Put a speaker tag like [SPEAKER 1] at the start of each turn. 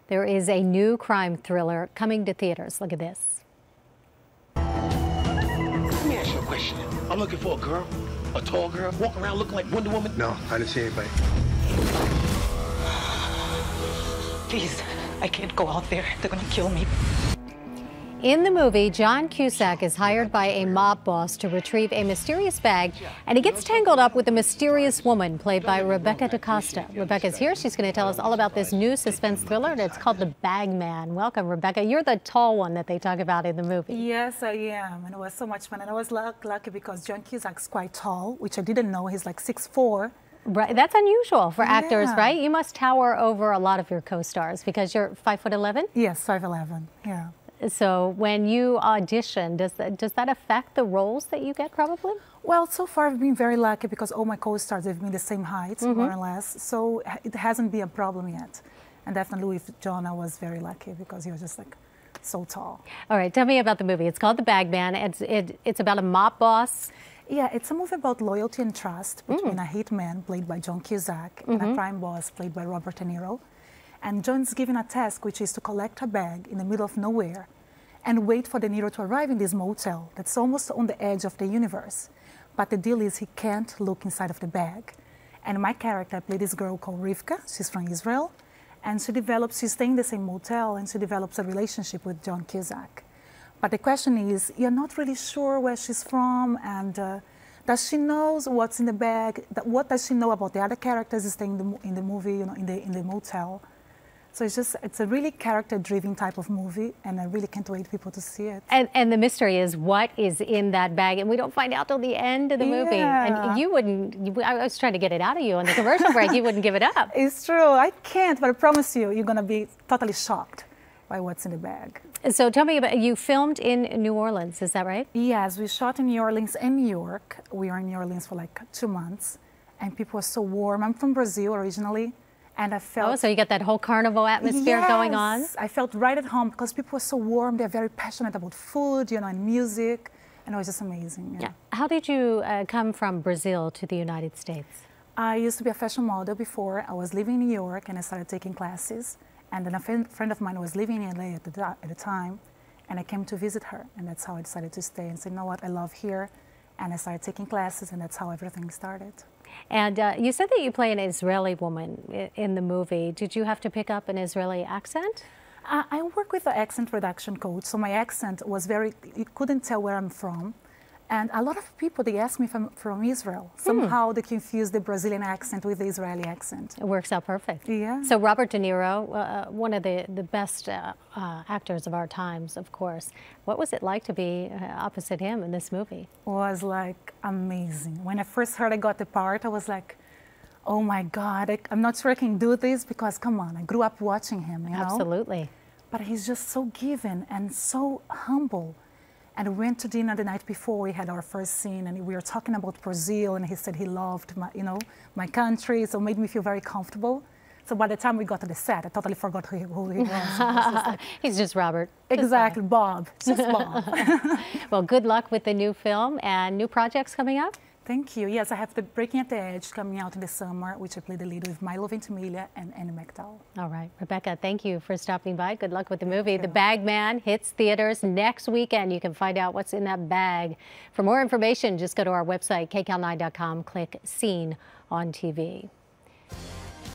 [SPEAKER 1] There is a new crime thriller coming to theaters. Look at this.
[SPEAKER 2] Let me ask you a question. I'm looking for a girl, a tall girl, walking around looking like Wonder Woman.
[SPEAKER 3] No, I didn't see anybody.
[SPEAKER 4] Please, I can't go out there. They're gonna kill me.
[SPEAKER 1] In the movie, John Cusack is hired by a mob boss to retrieve a mysterious bag, and he gets tangled up with a mysterious woman played by Rebecca De Costa. Rebecca's here. She's going to tell us all about this new suspense thriller, and it's called The Bag Man. Welcome, Rebecca. You're the tall one that they talk about in the movie.
[SPEAKER 4] Yes, I am, and it was so much fun. And I was lucky because John Cusack's quite tall, which I didn't know. He's like 6'4".
[SPEAKER 1] Right, that's unusual for actors, right? You must tower over a lot of your co-stars because you're 5'11".
[SPEAKER 4] Yes, 5'11". Yeah.
[SPEAKER 1] So when you audition, does that affect the roles that you get probably?
[SPEAKER 4] Well, so far I've been very lucky because all my co-stars have been the same height, more or less. So it hasn't been a problem yet. And definitely with John, I was very lucky because he was just like so tall. All
[SPEAKER 1] right, tell me about the movie. It's called The Bag Man. It's about a mob boss.
[SPEAKER 4] Yeah, it's a movie about loyalty and trust between a hitman played by John Cusack and a crime boss played by Robert De Niro. And John's given a task, which is to collect a bag in the middle of nowhere and wait for De Niro to arrive in this motel that's almost on the edge of the universe. But the deal is he can't look inside of the bag. And my character, I play this girl called Rivka. She's from Israel. And she's staying in the same motel, and she develops a relationship with John Cusack. But the question is, you're not really sure where she's from, and does she know what's in the bag? What does she know about the other characters staying in the movie, in the motel? So it's a really character-driven type of movie, and I really can't wait for people to see it.
[SPEAKER 1] And the mystery is what is in that bag, and we don't find out till the end of the movie. And you wouldn't, I was trying to get it out of you on the commercial break, you wouldn't give it up.
[SPEAKER 4] It's true, I can't, but I promise you, you're gonna be totally shocked by what's in the bag.
[SPEAKER 1] So tell me about, you filmed in New Orleans, is that right?
[SPEAKER 4] Yes, we shot in New Orleans and New York. We were in New Orleans for like 2 months, and people were so warm. I'm from Brazil originally. And I felt...
[SPEAKER 1] Oh, so you got that whole carnival atmosphere going on?
[SPEAKER 4] I felt right at home because people were so warm. They're very passionate about food, and music. And it was just amazing.
[SPEAKER 1] Yeah. How did you come from Brazil to the United States?
[SPEAKER 4] I used to be a fashion model before. I was living in New York and I started taking classes. And then a friend of mine was living in LA at the time. And I came to visit her. And that's how I decided to stay and say, you know what, I love here. And I started taking classes, and that's how everything started.
[SPEAKER 1] And you said that you play an Israeli woman in the movie. Did you have to pick up an Israeli accent?
[SPEAKER 4] I work with an accent reduction coach, so my accent was you couldn't tell where I'm from. And a lot of people, they ask me if I'm from Israel. Somehow they confuse the Brazilian accent with the Israeli accent.
[SPEAKER 1] It works out perfect.
[SPEAKER 4] Yeah.
[SPEAKER 1] So Robert De Niro, one of the best actors of our times, of course. What was it like to be opposite him in this movie?
[SPEAKER 4] It was like amazing. When I first heard I got the part, I was like, oh my God, I'm not sure I can do this because, come on, I grew up watching him, you know?
[SPEAKER 1] Absolutely.
[SPEAKER 4] But he's just so given and so humble. And we went to dinner the night before. We had our first scene, and we were talking about Brazil, and he said he loved my country, so it made me feel very comfortable. So by the time we got to the set, I totally forgot who he was.
[SPEAKER 1] He's just Robert.
[SPEAKER 4] Exactly, Bob, just Bob.
[SPEAKER 1] Well, good luck with the new film and new projects coming up.
[SPEAKER 4] Thank you. Yes, I have the Breaking at the Edge coming out in the summer, which I play the lead with Milo Ventimiglia and Annie McDowell.
[SPEAKER 1] All right. Rebecca, thank you for stopping by. Good luck with the movie. The Bag Man hits theaters next weekend. You can find out what's in that bag. For more information, just go to our website, KCAL9.com, click Scene on TV.